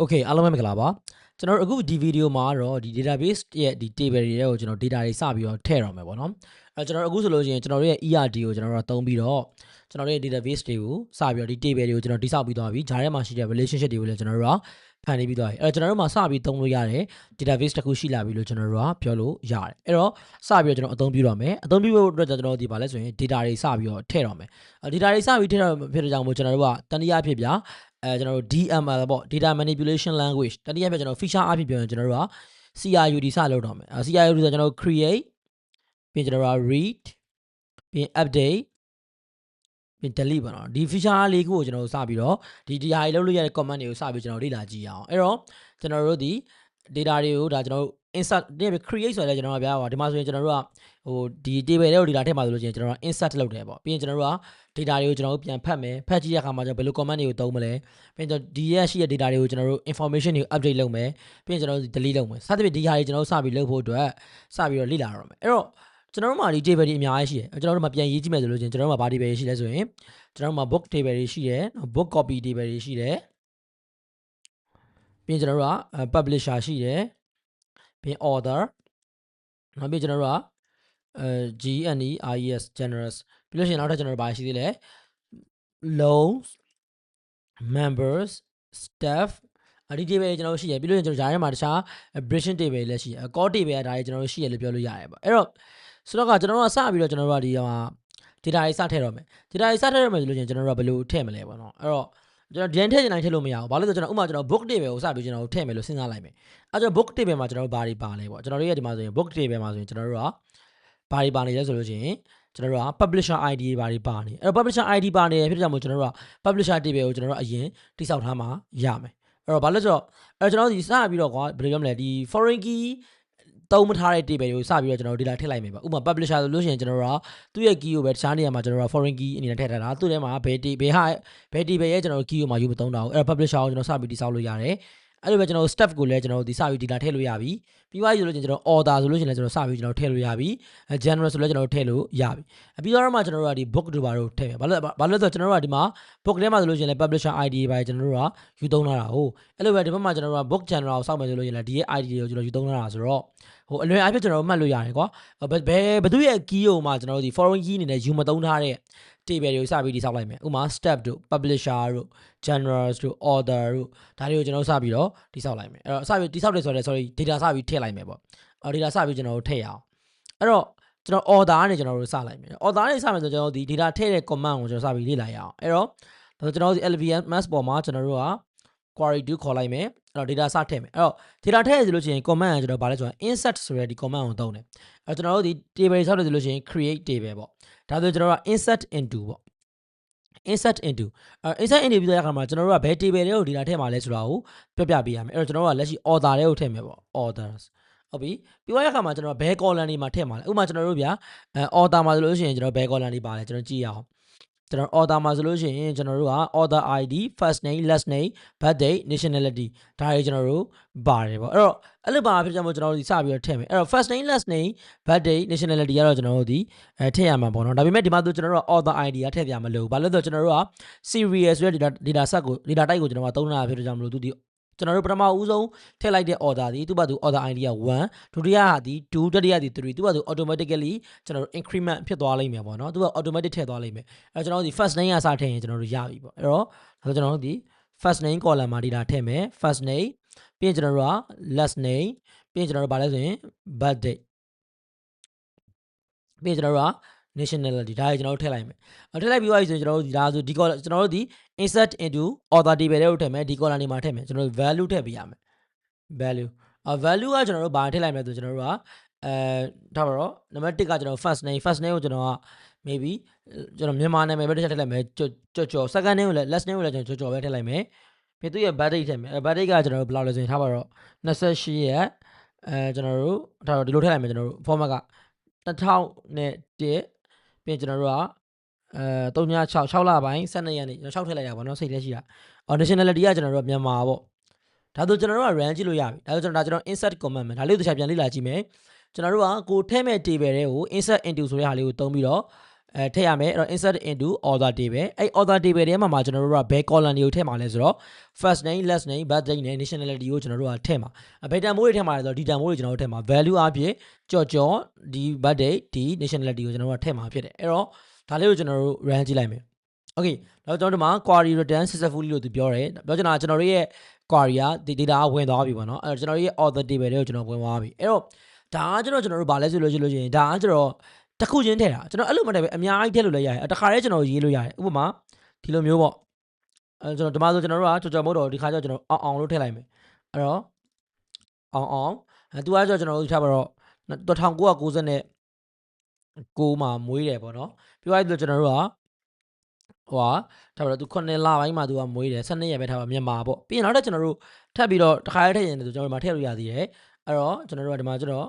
Okay အားလုံးပဲမင်္ဂလာပါကျွန်တော်အခုဒီဗီဒီယိုမှာတော့ဒီ database ရဲ့ဒီ table တွေကိုကျွန်တော် data တွေစပြီးတော့ထည့်ရမယ်ပေါ့နော်ကျွန်တော်အခုဆိုလို့ရှိရင်ကျွန်တော်တို့ရဲ့ ERD ကိုကျွန်တော်တို့သုံးပြီးတော့ကျွန်တော်တို့ရဲ့ database တွေကိုစပြီးတော့ဒီ table တွေကိုကျွန်တော်တိစောက်ပြီးသွားပြီဂျားထဲမှာရှိတဲ့ relationship တွေကိုလည်းကျွန်တော်တို့ကဖန်တီးပြီးသွားပြီကျွန်တော်တို့မှာစပြီးသုံးလို့ရတဲ့ database တစ်ခုရှိလာပြီလို့ကျွန်တော်တို့ကပြောလို့ရတယ်အဲ့တော့စပြီးတော့ကျွန်တော်အသုံးပြုတော့မယ်အသုံးပြုဖို့အတွက်ကျွန်တော်တို့ဒီပါလဲဆိုရင် data တွေစပြီးတော့ထည့်တော့မယ်data တွေစပြီးထည့်တော့ဖြစ်တဲ့ကြောင့်မို့ကျွန်တော်တို့ကတနည်းအားဖြင့်ဗျာကျွန်တော်တို့ DML ပေါ့ data manipulation language တနည်းအားဖြင့်ကျွန်တော် feature အဖြစ်ပြောရင်ကျွန်တော်တို့က CRUD စလုပ်တော့မယ်CRUD ဆိုကျွန်တော်တို့ create ပြီးကျွန်တော်တို့ read ပြီး update ပြီး delete ပါတော့ဒီ feature လေးခုကိုကျွန်တော်တို့စပြီးတော့ဒီဟာတွေလုပ်လို့ရတဲ့ command တွေကိုစပြီးကျွန်တော်လေ့လာကြည့်အောင်အဲ့တော့ကျွန်တော်တို့ဒီ data တွေကိုဒါကျွန်တော်တို့ insert ဒီ create ဆိုရလဲကျွန်တော်တို့ဗျာဒီမှာဆိုရင်ကျွန်တော်တို့ကဒီ table တွေကို data ထည့်မှာဆိုလို့ရှိရင်ကျွန်တော်တို့ insert လုပ်တယ်ပေါ့ပြီးရင်ကျွန်တော်တို့က data တွေကိုကျွန်တော်တို့ပြန်ဖတ်မယ်ဖတ်ကြည့်ရခါမှာကျွန်တော်ဘယ်လို command တွေကိုသုံးမလဲပြီးရင်ဒီရဲ့ရှိတဲ့ data တွေကိုကျွန်တော်တို့ information တွေကို update လုပ်မယ်ပြီးရင်ကျွန်တော်တို့ delete လုပ်မယ်စသဖြင့်ဒီဟာတွေကျွန်တော်တို့စပြီးလုပ်ဖို့အတွက်စပြီးတော့လေ့လာရမယ်အဲ့တော့ကျွန်တော်တို့မှာဒီ table တွေအများကြီးရှိတယ်ကျွန်တော်တို့မှာပြန်ရေးကြည့်မယ်ဆိုလို့ချင်းကျွန်တော်တို့မှာဘာ table တွေရှိလဲဆိုရင်ကျွန်တော်တို့မှာ book table တွေရှိတယ် book copy table တွေရှိတယ်ပြီးရင်ကျွန်တော်တို့က publisher ရှိတယ်ပြီးရင် author နောက်ပြီးကျွန်တော်တို့ကGNERES generous ပြီးလို့ရှိရင်နောက်ထပ်ကျွန်တော်တို့ဘာရှိသေးလဲ loans members staff ဒီ table တွေကျွန်တော်တို့ရှိရပြီးလို့ကျွန်တော်ဂျားထဲမှာတခြား abbreviation table လည်းရှိရ code table ကဒါတွေကျွန်တော်တို့ရှိရလို့ပြောလို့ရတယ်ပေါ့အဲ့တော့ဆိုတော့ကကျွန်တော်တို့ကစပြီးတော့ကျွန်တော်တို့ကဒီမှာ data တွေစထည့်တော့မယ် data တွေစထည့်ရမယ်ဆိုလို့ကျွန်တော်တို့ကဘယ်လိုထည့်မလဲပေါ့နော်အဲ့တော့ကျွန်တော်ဒီတိုင်းထည့်ချင်တိုင်းထည့်လို့မရဘူးဘာလို့လဲဆိုတော့ကျွန်တော်ဥပမာကျွန်တော် book table ကိုစပြီးကျွန်တော်တို့ထည့်မယ်လို့စဉ်းစားလိုက်မယ်အဲ့တော့ book table မှာကျွန်တော်တို့ဘာတွေပါလဲပေါ့ကျွန်တော်တို့ရဲ့ဒီမှာဆိုရင် book table မှာဆိုရင်ကျွန်တော်တို့ကဘာတွေပါနေလဲဆိုလို့ချင်းကျွန်တော်တို့က publisher ID ဘာတွေပါနေအဲ့တော့ publisher ID ပါနေဖြစ်တဲ့ကြောင့်မို့ကျွန်တော်တို့က publisher table ကိုကျွန်တော်တို့အရင်တိစောက်ထားမှာရမယ်အဲ့တော့ဘာလို့ဆိုတော့ကျွန်တော်တို့ဒီစပြီးတော့ကွာဘယ်လိုပြောမလဲဒီ foreign key သုံးမထားတဲ့ table တွေကိုစပြီးတော့ကျွန်တော်တို့ data ထည့်လိုက်မယ်ပေါ့ဥပမာ publisher ဆိုလို့ရှိရင်ကျွန်တော်တို့ကသူ့ရဲ့ key ကိုပဲတခြားနေရာမှာကျွန်တော်တို့က foreign key အနေနဲ့ထည့်ထားတာသူ့ထဲမှာဘယ် table ရဲ့ကျွန်တော်တို့ key ကိုမှယူမသုံးတော့ဘူးအဲ့တော့ publisher ကိုကျွန်တော်စပြီးတိစောက်လို့ရတယ်အဲ့လိုပဲကျွန်တော်တို့ step ကိုလည်းကျွန်တော်တို့ဒီစပြီး data ထည့်လို့ရပြီပြီးသွားပြီဆိုလို့ကျွန်တော် order ဆိုလို့ရှိရင်လည်းကျွန်တော်စပြီးကျွန်တော်ထည့်လို့ရပြီ general ဆိုလည်းကျွန်တော်ထည့်လို့ရပြီပြီးတော့မှကျွန်တော်တို့ကဒီ book တို့ဘာလို့ထည့်မယ်ဘာလို့လဲဆိုတော့ကျွန်တော်တို့ကဒီမှာ book ထဲမှာဆိုလို့ရှိရင်လည်း publisher ID ပဲကျွန်တော်တို့ကယူသုံးလာတာဟုတ်အဲ့လိုပဲဒီဘက်မှာကျွန်တော်တို့က book general ကိုစောင့်မယ်ဆိုလို့ရှိရင်လည်းဒီရဲ့ ID တွေကိုကျွန်တော်ယူသုံးလာတာဆိုတော့အလွယ်အားဖြင့်ကျွန်တော်တို့မှတ်လို့ရတယ်ကွာဘယ်သူရဲ့ key ကိုမှကျွန်တော်တို့ဒီ foreign key အနေနဲ့ယူမသုံးထားတဲ့ table တွေကိုစပြီးတိစောက်လိုက်မယ်ဥပမာ step တို့ publisher တို့ generals တို့ order တို့ဒါတွေကိုကျွန်တော်စပြီးတော့တိစောက်လိုက်မယ်အဲ့တော့စပြီးတိစောက်တယ်ဆိုတော့ sorry data စပြီးထည့်လိုက်မယ်ပေါ့data စပြီးကျွန်တော်တို့ထည့်ရအောင်အဲ့တော့ကျွန်တော် order နဲ့ကျွန်တော်တို့စလိုက်မယ် order နဲ့စမယ်ဆိုကျွန်တော်တို့ဒီ data ထည့်တဲ့ command ကိုကျွန်တော်စပြီးလေ့လာရအောင်အဲ့တော့ကျွန်တော်တို့ဒီ LVMS ပေါ်မှာကျွန်တော်တို့က query to ခေါ်လိုက်မယ်အဲ့တော့ data စထည့်မယ်အဲ့တော့ data ထည့်ရဆိုလို့ရှိရင် command ကကျွန်တော်ဗာလဲဆိုတော့ insert ဆိုတဲ့ဒီ command ကိုသုံးတယ်အဲ့တော့ကျွန်တော်တို့ဒီ table ဆောက်တယ်ဆိုလို့ရှိရင် create table ပေါ့ဒါဆိုကျွန်တော်တို့က insert into ပေါ့insert into ပြီးတဲ့အခါမှာကျွန်တော်တို့ကဘယ် table တွေကို data ထည့်မှာလဲဆိုတာကိုပြပေးရမယ်အဲ့တော့ကျွန်တော်တို့ကလက်ရှိ order တွေကိုထည့်မယ်ပေါ့ orders ဟုတ်ပြီပြီးသွားတဲ့အခါမှာကျွန်တော်ဘယ် column တွေမှာထည့်မှာလဲဥပမာကျွန်တော်တို့ဗျာorder မှာဆိုလို့ရှိရင်ကျွန်တော်ဘယ် column တွေပါလဲကျွန်တော်ကြည့်ရအောင်ကျွန်တော် order မှာဆိုလို့ရှိရင်ကျွန်တော်တို့က order ID first name last name birth date nationality ဒါတွေကျွန်တော်တို့ပါတယ်ပေါ့အဲ့တော့အဲ့လိုပါဖြစ်ကြမို့ကျွန်တော်တို့ဒီစပြီးတော့ထည့်မယ်အဲ့တော့ first name last name birth date nationality ကတော့ကျွန်တော်တို့ဒီထည့်ရမှာပေါ့နော်ဒါပေမဲ့ဒီမှာဆိုကျွန်တော်တို့ order ID ကထည့်ပြမလို့ဘာလို့လဲဆိုတော့ကျွန်တော်တို့က serial ဆိုတဲ့ data set ကို data type ကိုကျွန်တော်ကသုံးတာဖြစ်တဲ့ကြောင့်မလို့သူဒီကျွန်တော်တို့ပထမဦးဆုံးထည့်လိုက်တဲ့ order ဒီသူ့ဘာသူ order ID က1ဒုတိယဟာဒီ2တတိယဒီ3သူ့ဘာသူ automatically ကျွန်တော်တို့ increment ဖြစ်သွားလိမ့်မယ်ပေါ့နော်သူက automatic ထည့်သွားလိမ့်မယ်အဲ့ကျွန်တော်တို့ဒီ first name ကစထည့်ရင်ကျွန်တော်တို့ရပြီပေါ့အဲ့တော့ဒါဆိုကျွန်တော်တို့ဒီ first name column မှာ data ထည့်မယ် first name ပြီးရင်ကျွန်တော်တို့က last name ပြီးရင်ကျွန်တော်တို့ဗာလဲဆိုရင် birth date ပြီးရင်ကျွန်တော်တို့က nationality ဒါတွေကျွန်တော်တို့ထည့်လိုက်မယ်ထည့်လိုက်ပြီးသွားပြီဆိုရင်ကျွန်တော်တို့ဒီဒါဆိုဒီ column ကျွန်တော်တို့ဒီ insert into author table တွေကိုထည့်မယ်ဒီ column တွေမှာထည့်မယ်ကျွန်တော်တို့ value ထည့်ပေးရမယ် value value ကကျွန်တော်တို့ဘာထည့်လိုက်မလဲဆိုကျွန်တော်တို့ကဒါပါတော့နံပါတ်1ကကျွန်တော် first name ကိုကျွန်တော်က maybe ကျွန်တော်မြန်မာနာမည်ပဲတစ်ချက်ထည့်လိုက်မယ်ကြော် second name ကိုလည်း last name ကိုလည်းကျွန်တော်ကြော်ပဲထည့်လိုက်မယ်ပြီးသူရဲ့ birth date ထည့်မယ်birth date ကကျွန်တော်တို့ဘယ်လောက်လဲဆိုရင်ထားပါတော့28ရက်ကျွန်တော်တို့ဒါတော့ဒီလိုထည့်လိုက်မယ်ကျွန်တော်တို့ format က2001ပြီးကျွန်တော်တို့က36လပိုင်း12ရက်နေ့ကျွန်တော်6ထည့်လိုက်တာပေါ့နော်စိတ်ထဲရှိတာ nationality ကကျွန်တော်တို့ကမြန်မာပေါ့ဒါဆိုကျွန်တော်တို့က run ကြည့်လို့ရပြီဒါဆိုကျွန်တော် insert command မယ်ဒါလေးကိုတစ်ချက်ပြန်လေ့လာကြည့်မယ်ကျွန်တော်တို့ကကိုထည့်မဲ့ table တွေကို insert into ဆိုတဲ့ဟာလေးကိုသုံးပြီးတော့ ထည့်ရမယ်အဲ့တော့ insert into author table အဲ့ author table ထဲမှာကျွန်တော်တို့ကဘယ် column တွေကိုထည့်မှာလဲဆိုတော့ first name last name birth date နဲ့ nationality ကိုကျွန်တော်တို့ကထည့်မှာဘယ်တန်ဖိုးတွေထည့်မှာလဲဆိုတော့ဒီတန်ဖိုးတွေကျွန်တော်တို့ထည့်မှာ value အဖြစ်ကြော်ဒီ birth date ဒီ nationality ကိုကျွန်တော်တို့ကထည့်မှာဖြစ်တယ်အဲ့တော့ဒါလေးကိုကျွန်တော်တို့ run ကြည့်လိုက်မယ် okay တော့ကျွန်တော်တို့မှာ query return successfully လို့သူပြောတယ်ပြောချင်တာကျွန်တော်တို့ရဲ့ query က data ဝင်သွားပြီပေါ့နော်အဲ့တော့ကျွန်တော်တို့ရဲ့ author table တွေကိုကျွန်တော်ဝင်သွားပြီအဲ့တော့ဒါကကျွန်တော်တို့ဗာလဲဆိုလို့ရှိရင်ဒါကကျွန်တော်တစ်ခုချင်းထည့်တာကျွန်တော်အဲ့လိုမထည့်ပဲအများကြီးထည့်လို့လည်းရတယ်တခါတည်းကျွန်တော်ရေးလို့ရတယ်ဥပမာဒီလိုမျိုးပေါ့ကျွန်တော်ဒီမှာဆိုကျွန်တော်တို့ကကြော်မို့တော့ဒီခါကျကျွန်တော်အောင်လို့ထည့်လိုက်မယ်အဲ့တော့အောင်သူကကျကျွန်တော်တို့ထားပါတော့1990နဲ့6မှာမွေးတယ်ပေါ့နော်ပြောရရင်ကျွန်တော်တို့ကဟိုထားပါတော့သူ9လပိုင်းမှာသူကမွေးတယ်12ရက်ပဲထားပါမြန်မာပေါ့ပြီးရင်နောက်ထပ်ကျွန်တော်တို့ထပ်ပြီးတော့တခါတည်းထည့်ရင်ဆိုကျွန်တော်တို့မှာထည့်လို့ရသေးတယ်အဲ့တော့ကျွန်တော်တို့ကဒီမှာကျတော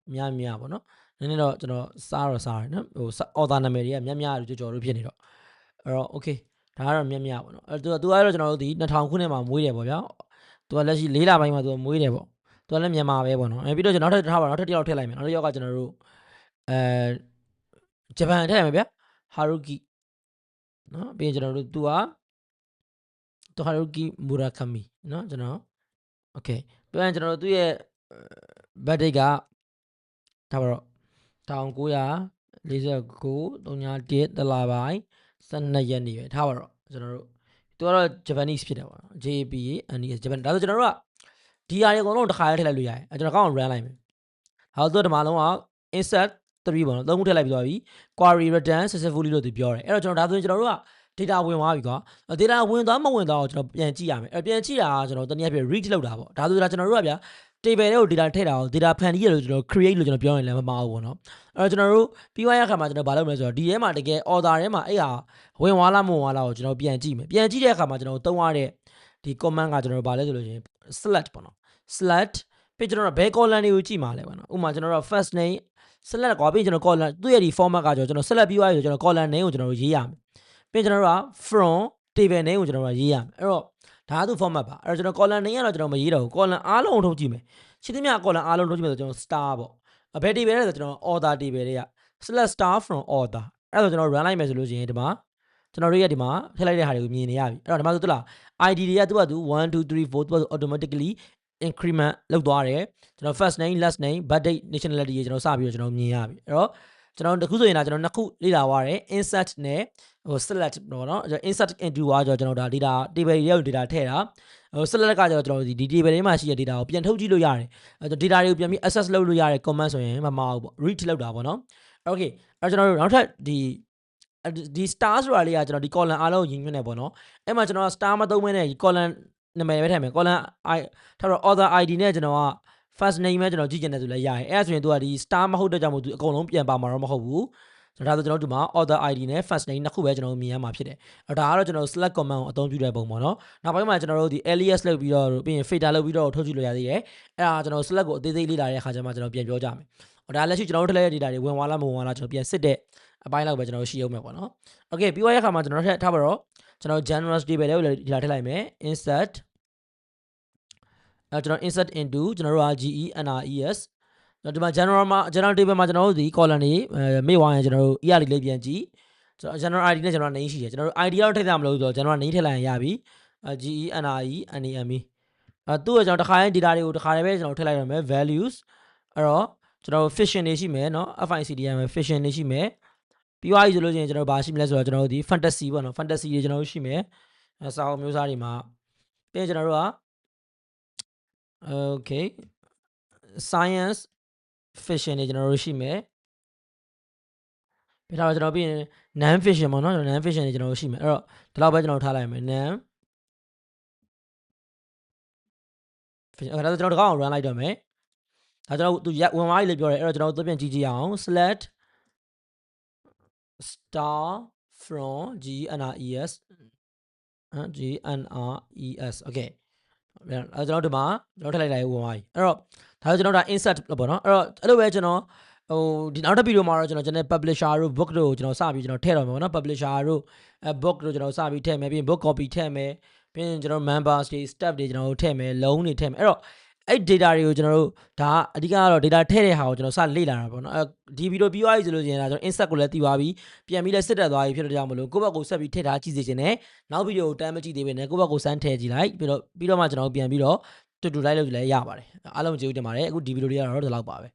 ့များပေါ့နော်နည်းနည်းတော့ကျွန်တော်စားတယ်နော်ဟို author နာမည်တွေကများလို့ကြော်လို့ဖြစ်နေတော့အဲ့တော့ okay ဒါကတော့များပေါ့နော်အဲ့သူကတော့ကျွန်တော်တို့ဒီ2000ခုနှစ်မှာမွေးတယ်ပေါ့ဗျာသူကလက်ရှိ4လပိုင်းမှာသူကမွေးတယ်ပေါ့သူကလည်းမြန်မာပဲပေါ့နော်အဲ့ပြီးတော့ကျွန်တော်နောက်ထပ်တစ်ယောက်ထည့်လိုက်မယ်နောက်တစ်ယောက်ကကျွန်တော်တို့ဂျပန်ထည့်လိုက်မယ်ဗျာ Haruki နော်ပြီးရင်ကျွန်တော်တို့သူကHaruki Murakami နော်ကျွန်တော် okay ပြီးရင်ကျွန်တော်တို့သူ့ရဲ့ birthday ကဒါပါတော့1949 3 တလပိုင်း12ရက်နေ့ပဲထားပါတော့ကျွန်တော်တို့သူကတော့ Japanese ဖြစ်တယ်ပေါ့နော် JAPANES Japan ဒါဆိုကျွန်တော်တို့ကဒီအရာတွေအကုန်လုံးတစ်ခါတည်းထည့်လိုက်လို့ရတယ်ကျွန်တော်ကောင်းအောင် run လိုက်မယ်ဟောတော့ဒီမှာလုံးက insert 3ပေါ့နော်သုံးခုထည့်လိုက်ပြီးသွားပြီ query return successfully လို့သူပြောတယ်အဲ့တော့ကျွန်တော်ဒါဆိုရင်ကျွန်တော်တို့က data ဝင်သွားပြီကွာ data ဝင်သွားမဝင်သွားကိုကျွန်တော်ပြန်ကြည့်ရမယ်ပြန်ကြည့်တာကကျွန်တော်တနည်းအားဖြင့် read လုပ်တာပေါ့ဒါဆိုကျွန်တော်တို့ကဗျာ table တွေကို data ထည့်တာကို data ဖန်တီးရလို့ကျွန်တော် create လို့ကျွန်တော်ပြောရင်လည်းမမှားဘူးပေါ့နော်အဲ့တော့ကျွန်တော်တို့ပြီးသွားရခါမှာကျွန်တော်ဘာလုပ်မလဲဆိုတော့ဒီထဲမှာတကယ် order ထဲမှာအဲ့ဟာဝင်သွားလားမဝင်သွားလားကိုကျွန်တော်ပြန်ကြည့်မယ်ပြန်ကြည့်တဲ့အခါမှာကျွန်တော်သုံးရတဲ့ဒီ command ကကျွန်တော်ဘာလဲဆိုလို့ရှိရင် select ပေါ့နော် select ပြီးကျွန်တော်တို့ဘယ် column တွေကိုကြည့်မှာလဲပေါ့နော်ဥပမာကျွန်တော်တို့ first name select ကွာပြီးကျွန်တော် column သူ့ရဲ့ဒီ format ကကျွန်တော် select ပြီးသွားပြီဆိုကျွန်တော် column name ကိုကျွန်တော်တို့ရေးရမယ်ပြီးကျွန်တော်တို့က from table name ကိုကျွန်တော်တို့ရေးရမယ်အဲ့တော့ဒါကသူ format ပါအဲ့တော့ကျွန်တော် column name ကတော့ကျွန်တော်မရေးတော့ဘူး column အားလုံးထုတ်ကြည့်မယ်ရှင်းသမျှ column အားလုံးထုတ်ကြည့်မယ်ဆိုကျွန်တော် star ပေါ့ဘယ် table လဲဆိုကျွန်တော် author table တွေက select star from author အဲ့တော့ကျွန်တော် run လိုက်မယ်ဆိုလို့ရှိရင်ဒီမှာကျွန်တော်တို့ရဲ့ဒီမှာထည့်လိုက်တဲ့ဟာတွေကိုမြင်နေရပြီအဲ့တော့ဒီမှာဆိုတူလား ID တွေကသူ့ဘာသူ1 2 3 4သူ့ automatically increment လောက်သွားတယ်ကျွန်တော် first name last name birth date nationality ကိုကျွန်တော်စပြီးတော့ကျွန်တော်မြင်ရပြီအဲ့တော့ကျွန်တော်တခုဆိုရင်ဒါကျွန်တော်နှစ်ခုလေ့လာသွားတယ် insert နဲ့ဟို select ပေါ့နော် insert into ကကျွန်တော်ဒါ data table ရဲ့ data ထည့်တာဟို select ကကျွန်တော်ဒီ table ထဲမှာရှိတဲ့ data ကိုပြန်ထုတ်ကြည့်လို့ရတယ်data တွေကိုပြန်ပြီး access လုပ်လို့ရတဲ့ command ဆိုရင်မမှားဘူးပေါ့ read လောက်တာပေါ့နော် okay အဲ့ကျွန်တော်တို့နောက်ထပ်ဒီ star ဆိုတာလေးကကျွန်တော်ဒီ column အားလုံးကိုရင်းညွှန်းနေပေါ့နော်အဲ့မှာကျွန်တော် star မသုံးမဲနဲ့ column နာမည်ပဲထည့်မယ် column I ထားတော့ author ID နဲ့ကျွန်တော်က first name ပဲကျွန်တော်ကြည့်ချင်တယ်ဆိုလည်းရတယ်အဲ့ဒါဆိုရင်သူကဒီ star မဟုတ်တဲ့ကြောင့်မို့သူအကုန်လုံးပြန်ပါမှာတော့မဟုတ်ဘူးဒါဆိုကျွန်တော်တို့ဒီမှာ author ID နဲ့ first name နှစ်ခုပဲကျွန်တော်မြင်ရမှာဖြစ်တယ်အဲ့ဒါကတော့ကျွန်တော် select command ကိုအသုံးပြုတဲ့ပုံပေါ့နော်နောက်ပိုင်းမှာကျွန်တော်တို့ဒီ alias လုပ်ပြီးတော့ပြီးရင် filter လုပ်ပြီးတော့ထုတ်ကြည့်လို့ရသေးတယ်အဲ့ဒါကျွန်တော် select ကိုအသေးသေးလေ့လာတဲ့အခါကျမှကျွန်တော်ပြန်ပြောကြမယ်ဒါလက်ရှိကျွန်တော်တို့ထည့်လိုက်တဲ့ data တွေဝင်သွားလားမဝင်သွားလားကျွန်တော်ပြန်စစ်တဲ့အပိုင်းလောက်ပဲကျွန်တော်ရှိအောင်မယ်ပေါ့နော် okay ပြီးသွားတဲ့အခါမှာကျွန်တော်ထည့်ထားပါတော့ကျွန်တော် general table လေးကိုလည်းဒီလာထည့်လိုက်မယ် insert ကျွန်တော် insert into ကျွန်တော်တို့က GENRES ဒီမှာ general table မှာကျွန်တော်တို့ဒီ column တွေမေ့သွားရင်ကျွန်တော်တို့ ERD လေးပြန်ကြည့်ကျွန်တော် general ID နဲ့ကျွန်တော် name ရှိတယ်ကျွန်တော်တို့ ID တော့ထည့်တာမလို့ဆိုတော့ general name ထည့်လိုက်ရင်ရပြီ GENRENAME သူ့ကိုကျွန်တော်တစ်ခါရင် data တွေကိုတစ်ခါတည်းပဲကျွန်တော်ထည့်လိုက်ရမယ် values အဲ့တော့ကျွန်တော် fiction တွေရှိမယ်เนาะ FICDM fiction တွေရှိမယ်ပြီးသွားပြီဆိုလို့ရှိရင်ကျွန်တော်ဘာရှိမလဲဆိုတော့ကျွန်တော်တို့ဒီ fantasy ပေါ့နော် fantasy တွေကျွန်တော်တို့ရှိမယ်စာအုပ်မျိုးစားတွေမှာပြီးရင်ကျွန်တော်တို့ကokay science fiction တွေကျွန်တော်တို့ရှိမယ်ပြီးတော့ကျွန်တော်ပြီးရင် non fiction ပေါ့နော် non fiction တွေကျွန်တော်တို့ရှိမယ်အဲ့တော့ဒီလောက်ပဲကျွန်တော်ထားလိုက်မယ် non fiction အဲ့ဒါဆိုကျွန်တော်တကောက်အောင် run လိုက်တော့မယ်ဒါကျွန်တော်သူဝင်သွားပြီလို့ပြောတယ်အဲ့တော့ကျွန်တော်တို့ပြန်ကြည့်ကြည့်အောင် select star from GNRES GNRES okay အဲ့တော့ကျွန်တော်ဒီမှာကျွန်တော်ထည့်လိုက်လိုက်ဝင်သွားပြီအဲ့တော့ဒါဆိုကျွန်တော်ဒါ insert ပေါ့နော်အဲ့တော့အဲ့လိုပဲကျွန်တော်ဟိုဒီနောက်တစ်ဗီဒီယိုမှာတော့ကျွန်တော် publisher တို့ book တို့ကျွန်တော်စပြီးကျွန်တော်ထည့်တော့မယ်ပေါ့နော် publisher တို့book တို့ကျွန်တော်စပြီးထည့်မယ်ပြီးရင် book copy ထည့်မယ်ပြီးရင်ကျွန်တော် members တွေ staff တွေကျွန်တော်ထည့်မယ် loan တွေထည့်မယ်အဲ့တော့ အဲ့ data တွေကိုကျွန်တော်တို့ဒါအဓိကကတော့ data ထည့်တဲ့ဟာကိုကျွန်တော်စလေ့လာတာပေါ့နော်ဒီဗီဒီယိုပြီးသွားပြီဆိုလို့ရှိရင်ဒါကျွန်တော် insert ကိုလည်းတည်သွားပြီပြန်ပြီးလည်းစစ်တက်သွားပြီဖြစ်တော့ကြောင့်မလို့ကိုယ့်ဘက်ကိုဆက်ပြီးထည့်ထားကြည့်စေချင်တယ်နောက်ဗီဒီယိုကိုတန်းမကြည့်သေးဘဲနဲ့ကိုယ့်ဘက်ကိုစမ်းထည့်ကြည့်လိုက်ပြီးတော့မှကျွန်တော်ပြန်ပြီးတော့တူတူလိုက်လို့လည်းရပါတယ်အားလုံးကျေးဇူးတင်ပါတယ်အခုဒီဗီဒီယိုလေးကတော့ဒီလောက်ပါပဲ